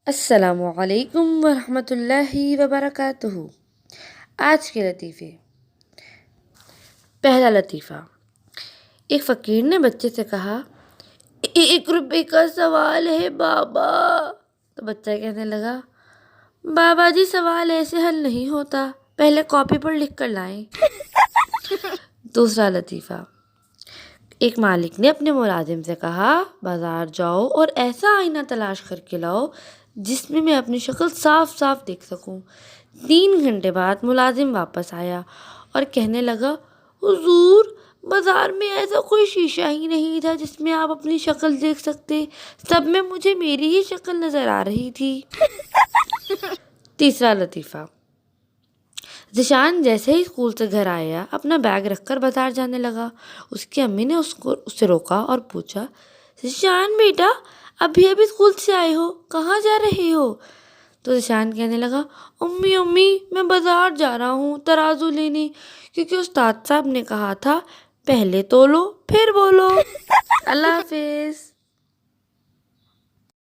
السلام علیکم ورحمۃ اللہ وبرکاتہ۔ آج کے لطیفے۔ پہلا لطیفہ۔ ایک فقیر نے بچے سے کہا، 1 روپے کا سوال ہے بابا۔ تو بچہ کہنے لگا، بابا جی سوال ایسے حل نہیں ہوتا، پہلے کاپی پر لکھ کر لائیں۔ دوسرا لطیفہ۔ ایک مالک نے اپنے ملازم سے کہا، بازار جاؤ اور ایسا آئینہ تلاش کر کے لاؤ جس میں اپنی شکل صاف صاف دیکھ سکوں۔ 3 گھنٹے بعد ملازم واپس آیا اور کہنے لگا، حضور بازار میں ایسا کوئی شیشہ ہی نہیں تھا جس میں آپ اپنی شکل دیکھ سکتے، سب میں مجھے میری ہی شکل نظر آ رہی تھی۔ تیسرا لطیفہ۔ ذیشان جیسے ہی اسکول سے گھر آیا، اپنا بیگ رکھ کر بازار جانے لگا۔ اس کی امی نے اسے روکا اور پوچھا، ذیشان بیٹا، ابھی اسکول سے آئے ہو، کہاں جا رہے ہو؟ تو ذیشان کہنے لگا، امی میں بازار جا رہا ہوں ترازو لینے، کیونکہ استاد صاحب نے کہا تھا پہلے تولو پھر بولو۔ اللہ حافظ۔